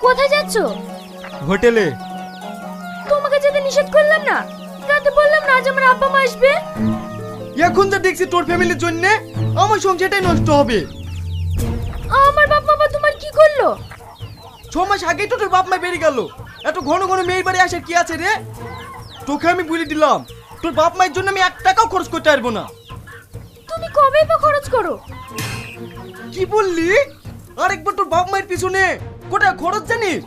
কোথায় যাচ্ছো? হোটেলে। তোমাকে যেতে নিষেধ করলাম না? রাতে বললাম না আজ আমার আব্বা মা আসবে। এখন যা দেখছি তোর ফ্যামিলির জন্য আমার সংসারটাই নষ্ট হবে। আমার বাপ মা তোমার কি করলো? 6 মাস আগেই তো তোর বাপ মা বেরিয়ে গেল, এত ঘন ঘন মেয়ের বাড়ি আসার কি আছে রে? তোকে আমি বলে দিলাম তোর বাপ মায়ের জন্য আমি 1 টাকাও খরচ করতে পারবো না। তুমি কবে বা খরচ করো? কি বললি? আরেকবার তোর বাপ মায়ের পিছনে কোটা খরচ জানিস?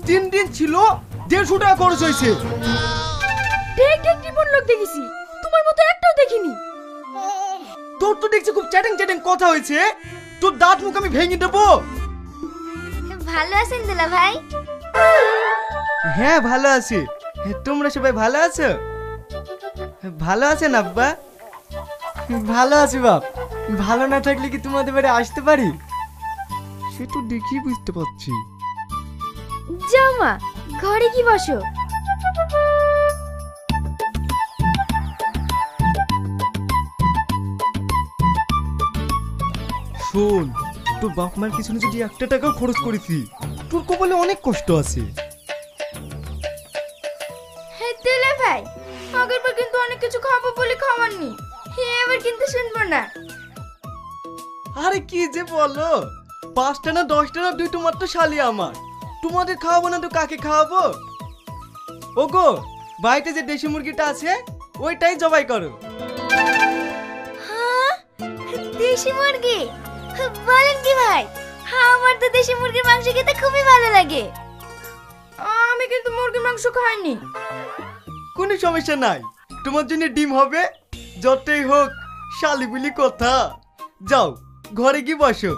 3 দিন ছিল 150 টাকা খরচ হয়েছে। ঠিক ঠিক টিপন লোক দেখেছি, তোমার মতো একটাও দেখিনি। তোর তো দেখছি খুব চ্যাটিং চ্যাটিং কথা হয়েছে, তোর দাঁত মুখ আমি ভেঙে দেবো। ভালো আছেন দুলা ভাই? হ্যাঁ ভালো আছি, তোমরা সবাই ভালো আছো? ভালো আছেন আব্বা? ভালো আছি বাপ। ভালো না থাকলে কি তোমাদের বাড়ি আসতে পারি? সে তো দেখি বুঝতে পারছি। যাও মা, ঘরে কি বসো। শোন, তোর বাপ মার পিছনে যদি 1 টাকাও খরচ করেছি, তোর কপালে অনেক কষ্ট আছে। হ্যাঁ দুলা ভাই, আগের বার কিন্তু অনেক কিছু খাবো বলে খাওয়াননি, এবার কিন্তু শুনবো না। আরে কি যে বলো, 5টা না 10টা না 2টো মাত্র শালি আমার, তোমাদের খাওয়াবো না তো কাকে খাওয়াবো? ওগো, বাড়িতে যে দেশি মুরগিটা আছে ওইটাই জবাই করো। হ্যাঁ, দেশি মুরগি? বলেন কি ভাই, আমার তো দেশি মুরগির মাংস খেতে খুবই ভালো লাগে। আমি কিন্তু মুরগির মাংস খাইনি। কোনো সমস্যা নাই, তোমার জন্য ডিম হবে, যতই হোক শালি বলি কথা। যাও ঘরে কি বসো।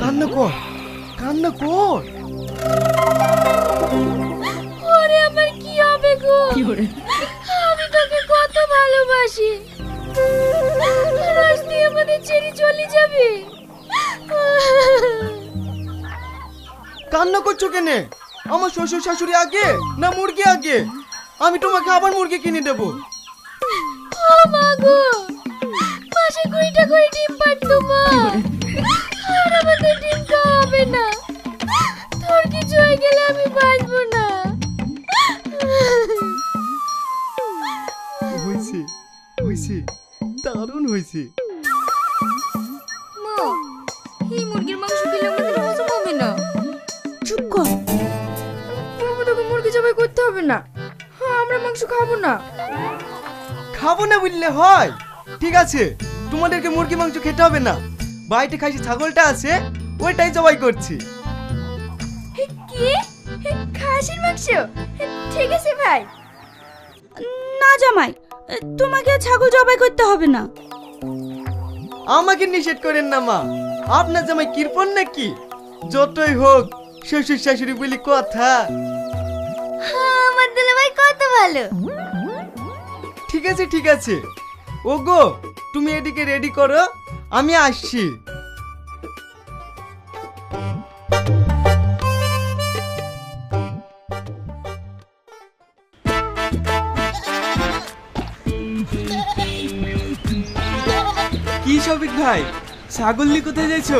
কান্না কর, কান্না কর। ওরে আমার কি হবে গো? আমি তোকে কত ভালোবাসি, আজ তুই আমাদের ছেড়ে চলে যাবি। কান্না করছো কেনে? আমার শ্বশুর শাশুড়ি আগে না মুরগি আগে? আমি তোমাকে আবার মুরগি কিনে দেবো। ও মা গো, মাসে 20টা করে ডিম পাড়তো মা, আর আমাদের ডিম খাওয়া হবে না। তোর কিছু হয়ে গেলে আমি বাঁচবো না। হয়েছে হয়েছে, দারুণ হয়েছে। মা, এই মুরগির মাংস খেলে আমাদের হজম হবে না। চুপ কর, বাবা তোকে মুরগি জবাই করতে হবে না, আমরা মাংস খাবো না। খাবো না বললে হয়? ঠিক আছে, তোমাদেরকে মুরগি মাংস খেতে হবে না, বাড়িতে খাসি ছাগলটা আছে ওইটাই জবাই করছি। কি? খাসির মাংস? ঠিক আছে ভাই। না জামাই, তোমাকে ছাগল জবাই করতে হবে না। আমাকে নিষেধ করেন না মা, আপনার জামাই কৃপণ নাকি? যতই হোক শ্বশুর শাশুড়ি বলি কথা। আমার দুলা ভাই কত ভালো। ঠিক আছে ঠিক আছে, ওগো তুমি এদিকে রেডি করো, আমি আসছি। কি শফিক ভাই, ছাগল নিয়ে কোথায় যাইছো?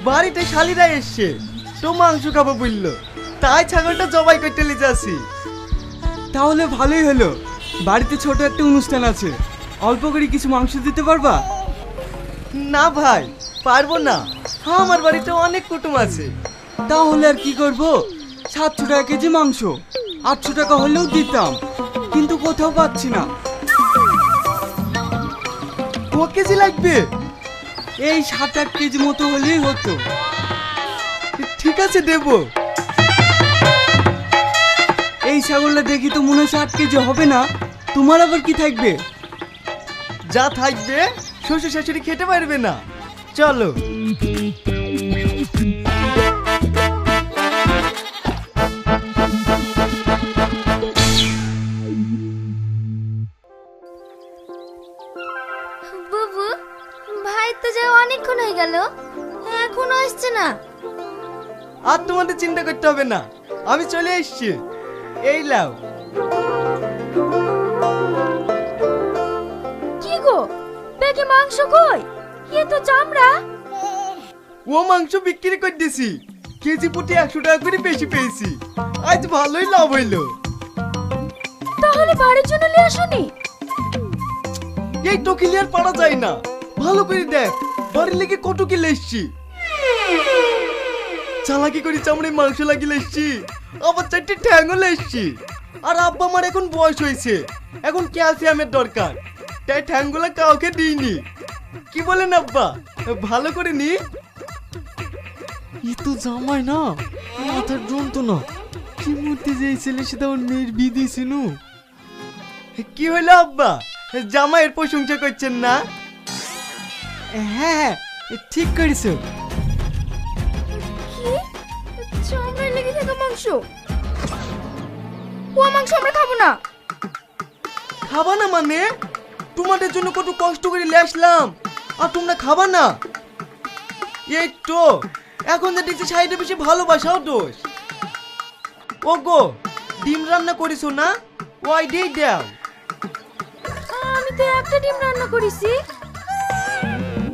বাড়িতে শালিরা এসছে তো মাংস খাবো বললো, তাই ছাগলটা জবাই করতে নিয়ে যাচ্ছি। তাহলে ভালোই হলো, বাড়িতে ছোট একটা অনুষ্ঠান আছে, অল্প করে কিছু মাংস দিতে পারবা? না ভাই, পারবো না, আমার বাড়িতে অনেক কুটুম আছে। তাহলে আর কি করব, 700 টাকা কেজি মাংস, 800 টাকা হলেও দিতাম, কিন্তু কোথাও পাচ্ছি না। ক কেজি লাগবে? এই 7-8 কেজি মতো হলেই হতো। ঠিক আছে দেবো। এই ছাগলটা দেখি তো মনে হচ্ছে 8 কেজি হবে না, তোমার আবার কি থাকবে? যা থাকবে শ্বশুর শাশুড়ি খেতে পারবে না, চলো। বুবু, ভাই তো যাই অনেকক্ষণ হয়ে গেল, এখনো আসছে না। আর তোমাদের চিন্তা করতে হবে না, আমি চলে এসেছি। এই লাও। কি গো, ব্যাগে মাংস কই? এ তো চামড়া। ও মাংস বিক্রি করে দিছি, কেজি প্রতি 100 টাকা করে বেশি পেয়েছি। আজ ভালোই লাভ হইলো। তাহলে বাড়ির জন্য নিয়ে আসোনি? এই তো ক্লিয়ার পারা যায় না, ভালো করে দেখ বাড়ির লেগে কত কিলো এসছি। চালাকি করে চামড়ায় মাংস লাগিয়ে এসছি, আবার 4টে ঠ্যাংও এসছি। আর আব্বা আমার এখন বয়স হয়েছে, এখন ক্যালসিয়ামের দরকার, তাই ঠ্যাংগুলো কাউকে দিইনি। কি বলেন আব্বা, ভালো করে নি? ই তো জামাই না, মাথার যন্ত্রণা। কি মূর্তি যে ছেলে সেটা ওর মেয়ের বিয়ে দিয়েছিল। কি হইলো আব্বা, জামাইয়ের প্রশংসা করছেন না? হ্যাঁ, ঠিক করেছ। কি? চামড়ায় লেগে থাকা মাংস? ও মাংস আমরা খাবো না। খাবা না মানে? তোমাদের জন্য কত কষ্ট করে আসলাম, আর তোমরা খাবা না? এই তো এখন যে দেখছি সাইডে বেশি ভালোবাসাও দোষ। ও গো, ডিম রান্না করিস না? ওই দিয়ে দাও। আমি তো একটা ডিম রান্না করেছি।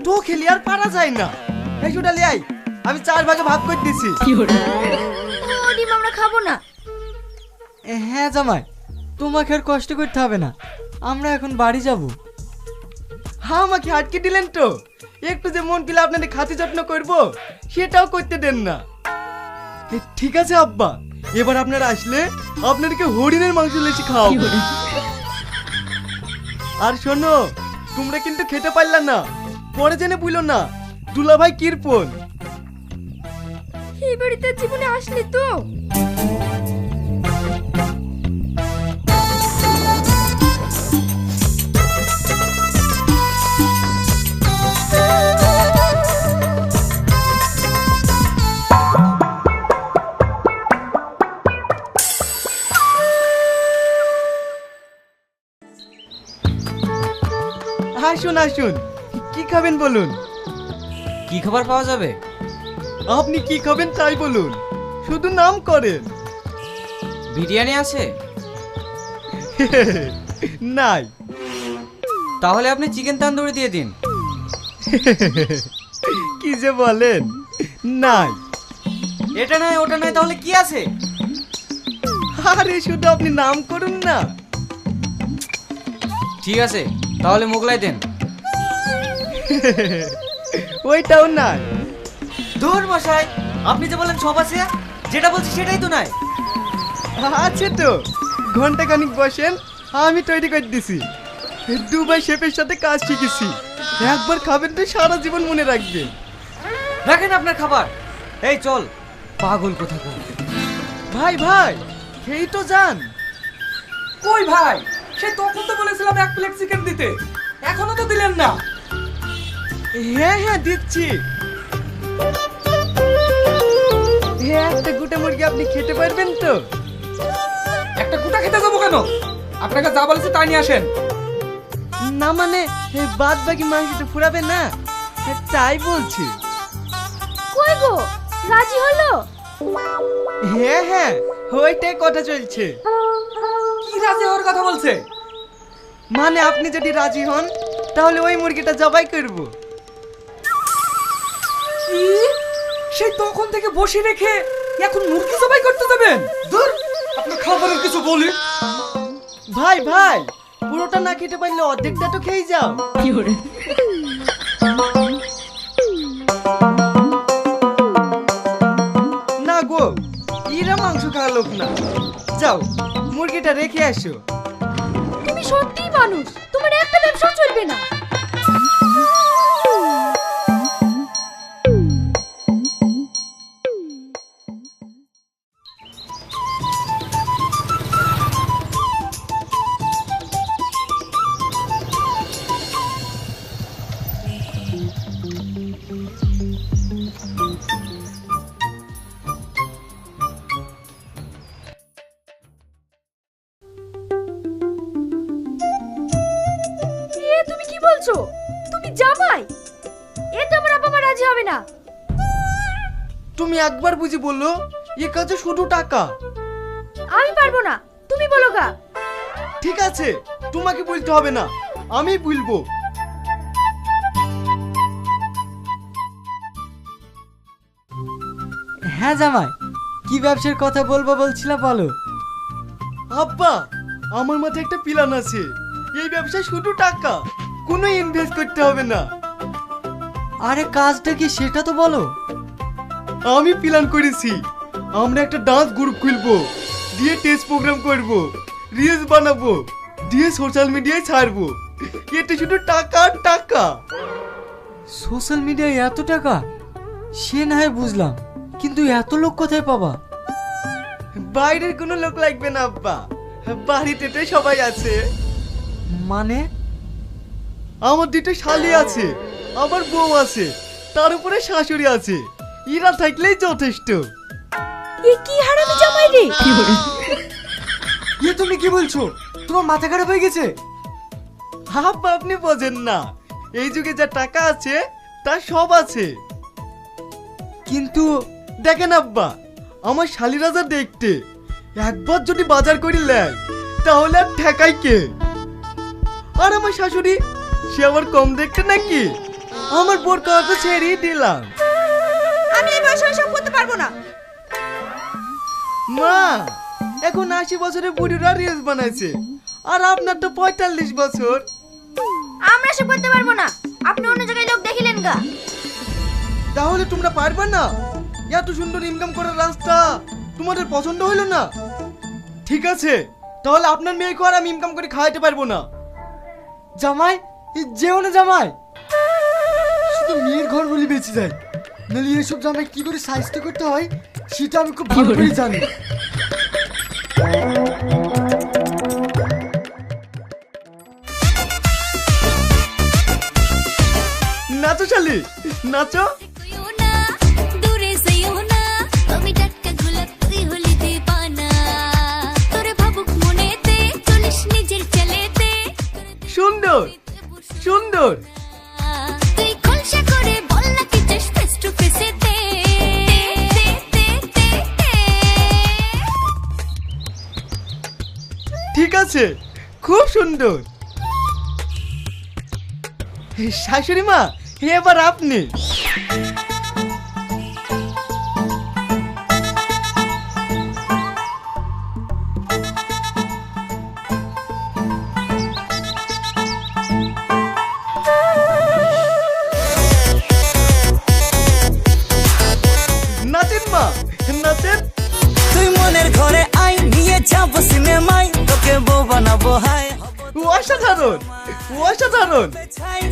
তো খেলি আর পারা যায় না। এই সুটা লিয়াই, আমি 4 ভাগে ভাগ করে দিছি। ও ডিম আমরা খাবো না। হ্যাঁ জামাই, তোমাকে আর কষ্ট করতে হবে না, আমরা এখন বাড়ি যাব। হ্যাঁ, আমাকে আটকে দিলেন তো, একটু যে মন কিলে আপনাদের খাতি যত্ন করব সেটাও করতে দেন না। ঠিক আছে আব্বা, এবার আপনারা আসলে আপনাদেরকে হরিণের মাংস লেচি খাওয়াবো। আর শোনো, তোমরা কিন্তু খেতে পারলা না, পরে জেনে বুঝলো না দুলাভাই কিরপন। এই বাড়িতে জীবনে আসলি তো? আসুন আসুন, কি খাবেন বলুন? কি খাবার পাওয়া যাবে? আপনি কি খাবেন তাই বলুন, শুধু নাম করেন। বিরিয়ানি আছে? নাই। তাহলে আপনি চিকেন তান্দুরি দিয়ে দিন। কি যে বলেন, নাই। এটা নয় ওটা নয়, তাহলে কি আছে? আরে শুধু আপনি নাম করুন না। ঠিক আছে, তাহলে মোগলাই দেন। ওইটাও নাই। দূর মশাই, আপনি যে বলেন সব আছে, যেটা বলছি সেটাই তো নাই। আছে তো, ঘন্টা খানিক বসেন, আমি তৈরি করে দিছি। দুবাই শেফের সাথে কাজ শিখেছি, একবার খাবেন তো সারা জীবন মনে রাখবেন। রাখেন আপনার খাবার। এই চল, পাগল কোথাকার। ভাই ভাই, খেয়েই তো যান। কই ভাই, সে তখন তো বলেছিলাম 1 প্লেট চিকেন দিতে, এখনো তো দিলেন না। হ্যাঁ হ্যাঁ দিচ্ছি। হ্যাঁ, একটা গোটা মুরগি আপনি খেতে পারবেন তো? একটা গোটা খেতে যাবো কেন? আপনাকে যা বলেছে তাই নিয়ে আসেন। না মানে বাদ বাকি মাংসটা ফুরাবে না, তাই বলছি। কই গো, রাজি হলো? হ্যাঁ হ্যাঁ, ওইটাই কথা চলছে। কি রাজি হওয়ার কথা বলছে? মানে আপনি যদি রাজি হন তাহলে ওই মুরগিটা জবাই করব। কি? সেই তখন থেকে বসে রেখে এখন মুরগি জবাই করতে যাবেন? দূর, আপনার খাবারের কিছু বলি। ভাই ভাই, পুরোটা না খেতে পারলে অর্ধেকটা তো খেয়ে যাও। না গো, এরা মাংস খাওয়া লোক না। যাও, মুরগিটা রেখে আসো। তুমি সত্যিই মানুষ, তোমার একটা ব্যবসা চলবে না। তুমি কি বলছো? তুমি জামাই? এতে আমার আব্বা মা রাজি হবে না। তুমি একবার বুঝি বললো এ কাজে শুধু টাকা। আমি পারবো না, তুমি বলো গা। ঠিক আছে, তোমাকে বলতে হবে না, আমি বলবো। হ্যাঁ জামাই, কি ব্যবসার কথা বলবো বলছিলা বলো। আব্বা, আমার মাথায় একটা প্ল্যান আছে। এই ব্যবসায় শুধু টাকা, কোনো ইনভেস্ট করতে হবে না। আরে কাজটা কি সেটা তো বলো। আমি প্ল্যান করেছি, আমরা একটা ডান্স গ্রুপ খুলবো, দিয়ে টেস্ট প্রোগ্রাম করব, রিলস বানাবো, দিয়ে সোশ্যাল মিডিয়ায় ছাড়বো। এতে শুধু টাকা আর টাকা। সোশ্যাল মিডিয়ায় এত টাকা? সে না হয় বুঝলাম, কিন্তু এত লোক কোথায় পাবা? বাইরের কোনো লোক লাগবে না আব্বা, বাড়িতে তো সবাই আছে। মানে? আমার দুটো শালি আছে, আমার বউ আছে, তার উপরে শাশুড়ি আছে। এরা থাকলেই যথেষ্ট। এ কি হারামি জামাই রে! এ তুমি কি বলছো? তোমার মাথা খারাপ হয়ে গেছে? আব্বা, আপনি বোঝেন না, এই যুগে যা টাকা আছে তার সব আছে। কিন্তু দেখেন আব্বা, আমার শালিরা যা দেখতে, একবার যদি বাজার করে নেয় তাহলে আর ঠেকাই কে? আর আমার শাশুড়ি, সে আবার কম দেখতে নাকি? আমার বোর কাজ ছেড়েই দিলাম। আমি এই বয়সে সব করতে পারবো না। মা, এখন 80 বছরের বুড়িরা রিলস বানাইছে, আর আপনার তো 45 বছর। আমরা সব করতে পারবো না, আপনি অন্য জায়গায় লোক দেখিলেন গা। তাহলে তোমরা পারবে না? এত সুন্দর ইনকাম করার রাস্তা তোমাদের পছন্দ হলো না? ঠিক আছে, তাহলে আপনার মেয়েকে আর আমি ইনকাম করে খাওয়াতে পারবো না। জামাই, যেও না জামাই। শুধু মেয়ের ঘর বলি বেঁচে যায়, নাহলে এসব জামাই কি করে সাহায্য করতে হয় সেটা আমি খুব ভালো করে জানি। নাচো শালি, নাচো। সুন্দর সুন্দর। ঠিক আছে, খুব সুন্দর। শাশুড়ি মা, এবার আপনি। নাচেন মা, নাচেন। তুই মনের ঘরে আই, নিয়ে যাবো সিনেমায়, তোকে বউ বানাবো হাই। অসাধারণ, অসাধারণ।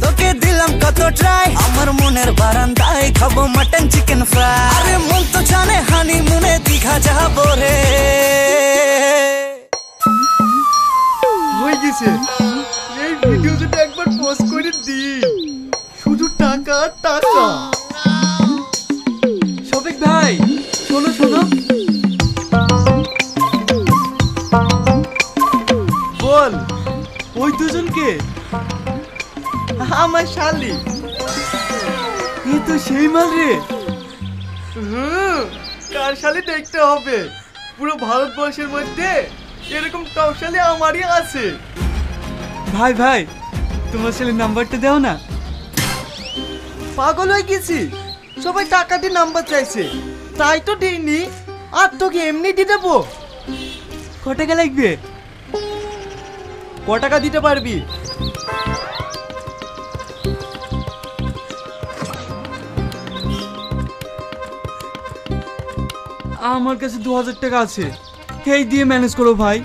তোকে দিলাম কত ট্রাই, আমার মনের বারান্দায় খাবো মাটন চিকেন ফ্রাই। আরে মন তো জানে হানিমুনে দীঘা যাবো রে। হয়ে গেছে, এই ভিডিও যদি একবার পোস্ট করে দিই, শুধু টাকা আর টাকা। শফিক ভাই, শোনো শোনো। বল। ওই দুজনকে? আমার শালি। এ তো সেই মাল রে। কার শালি দেখতে হবে, পুরো ভারতবর্ষের মধ্যে এরকম টপ শালি আমারই আছে। ভাই ভাই, তোমার ছেলের নাম্বারটা দাও না। পাগল হয়ে গেছি, সবাই টাকা দিয়ে নাম্বার চাইছে, তাই তো দিইনি। আর তোকে এমনি দিয়ে দেবো। ক টাকা লাগবে? ক টাকা দিতে পারবি? আমার কাছে 2000 টাকা আছে, এই দিয়ে ম্যানেজ করো ভাই।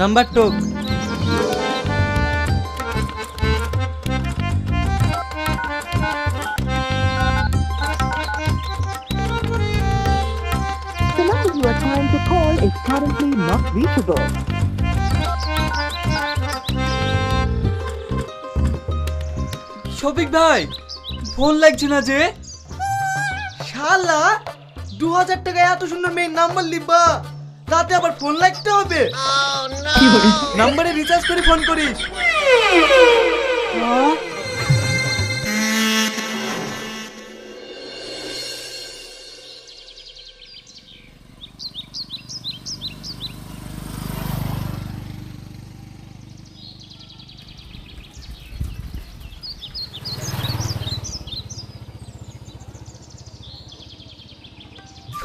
নাম্বার টোক। The number you are trying to call is currently not reachable. Shafiq ভাই, ফোন লাগছে না যে? শালা, 2000 টাকায় এত সুন্দর মেয়ের নাম্বার লিখবা, তাতে আবার ফোন লাগতে হবে? নাম্বারে রিচার্জ করে ফোন করিস।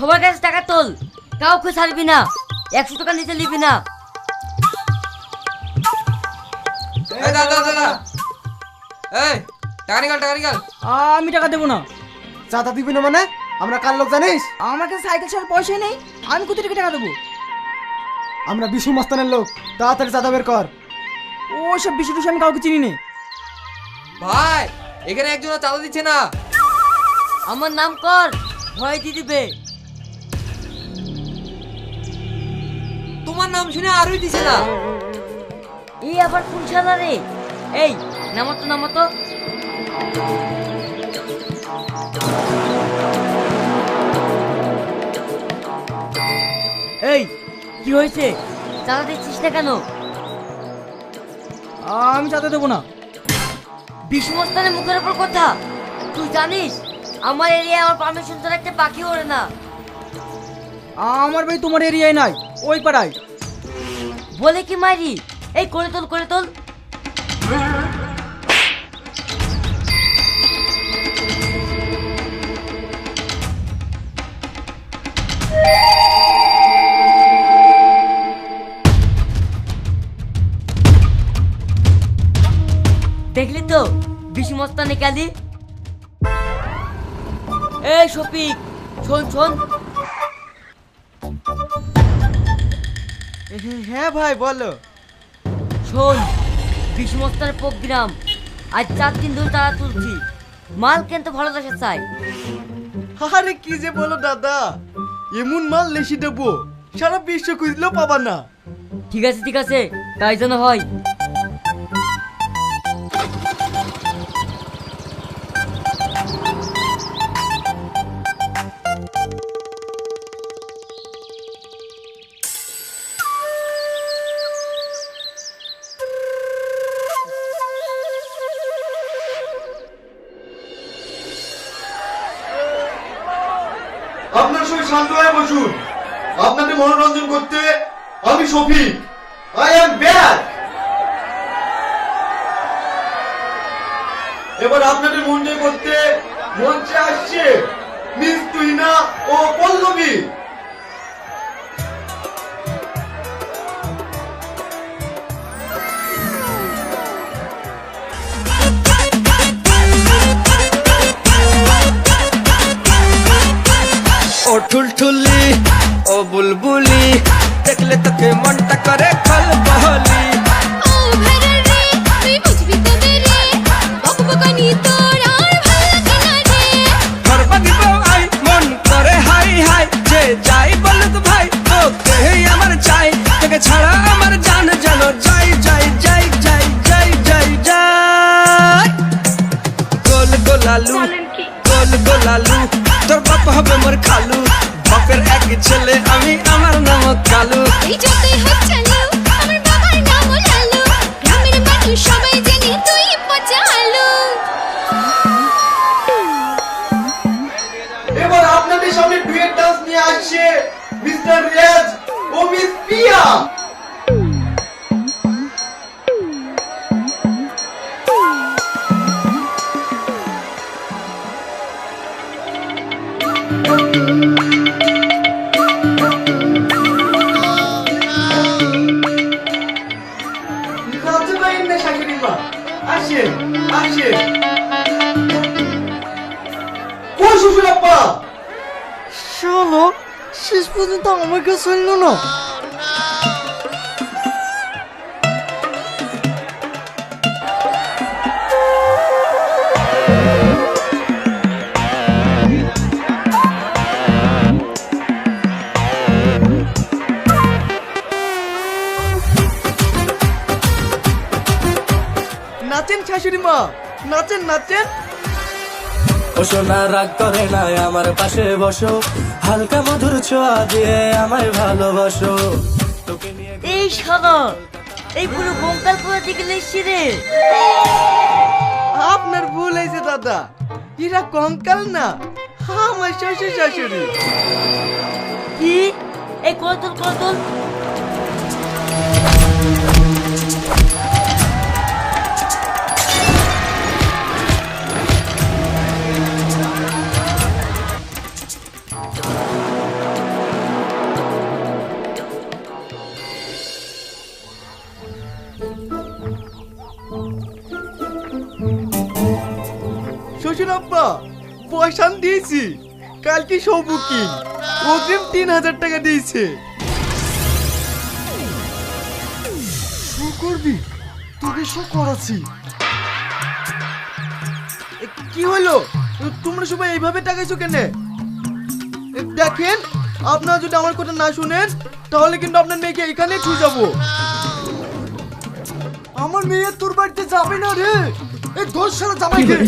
সবার কাছে টাকা তোল, কাউকে ছাড়বি না, 100 টাকা নিচে নিবি না। এই দাদা দাদা, এই টাকা নিকাল। আমি টাকা দেবো না। চাঁদা দিবি না মানে? আমরা কার লোক জানিস? আমার কাছে সাইকেল ছাড়া পয়সা নেই, আমি কোথা থেকে টাকা দেবো? আমরা বিশু মস্তানের লোক, তাড়াতাড়ি চাঁদা বের কর। ওসব বিষয় টিষয় আমি কাউকে চিনি নে। ভাই এখানে একজন চাঁদা দিচ্ছে না। আমার নাম কর, ভয় দিয়ে দিবে। তোমার নাম শুনে আরোই দিছে না। এই আবার কোন শালা রে? এই নামাতো। এই কি হয়েছে? চাঁদা দিচ্ছিস না কেন? আমি চাঁদা দেবো না। বিষ্ণুস্থানের মুখের উপর কথা। তুই জানিস আমার এরিয়ায় আমার পারমিশন ছাড়া একটা পাখি ওড়ে না। আমার ভাই তোমার এরিয়ায় নাই, ওই পাড়ায়। বলে কি মারি? এই করে তোল। দেখলি তো বিশু মস্তানে কালি। এই শফিক, শোন। হ্যাঁ ভাই বলো। শোন, বিশু মস্তানের প্রোগ্রাম আজ 4 দিন ধরে তারা তুলছি। মাল কিন্তু ভালো দেশে চাই। আরে কি যে বলো দাদা, এমন মাল লেসি দেবো সারা বিশ্ব খুঁজলেও পাবা না। ঠিক আছে, তাই যেন হয়। আপনার সবাই শান্ত হয়ে বসুন। আপনাদের মনোরঞ্জন করতে আমি শফিক, আই এম ব্যাক। এবার আপনাদের মন জয় করতে মঞ্চে আসছে মিস তুহিনা ও পল্লবী। ও ঠুলঠুলি ও বুলবুলি, দেখলে তোকে মনটা করে খলবহলি। ও ভেরে রে তুই বুঝবি তো মেরে বকবকানি তোর আর ভালো লাগে না রে। ঘরবা দিব আই মন করে হাই হাই, যে যাই বলত ভাই তোকে আমার চাই, তোকে ছাড়া আমার জান জানো যাই। গোলালু তোর বাপ হবে মোর খালু, বাপের এক ছেলে আমি, আমার নাম কালু। এই যতই হোক চালু আমার বাবার নাম লালু, গ্রামের মানুষ সবাই জানি তুই পচা আলু। এবার আপনাদের সামনে ডুয়েট ডান্স নিয়ে আসছে মিস্টার রিয়াজ ও মিস পিয়া। নাচতে পারেন না শাশুড়ি মা, আসেন। ও শ্বশুর আব্বা, শোনো, শেষ পর্যন্ত আমাকে শুনলো না। নাচেন শাশুড়ি মা, নাচেন। ও সোনা রাগ করে না, আমার পাশে বসো, হালকা মধুর ছোঁয়া দিয়ে আমায় ভালোবাসো। এই শালা, এই পুরো বঙ্কাল করে দিকে লেসছি রে। আপনার ভুল হয়েছে দাদা, এরা কঙ্কাল না, আমার শ্বশুর শাশুড়ি। কি? এই করে তোল। বসুন আব্বা, পয়সা আমি দিয়েছি, কালকে সব বুকিং, অগ্রিম 3000 টাকা দিয়েছে। শো করবি? তোকে শো করাচ্ছি। কি হলো, তোমরা সবাই এইভাবে টাকাইছো কেন? দেখেন, আপনারা যদি আমার কথা না শুনেন তাহলে কিন্তু আপনার মেয়েকে এখানে ছুঁয়ে যাবো। আমার মেয়ে তোর বাড়িতে যাবে না রে, এই দোষ সারা জামাইকে।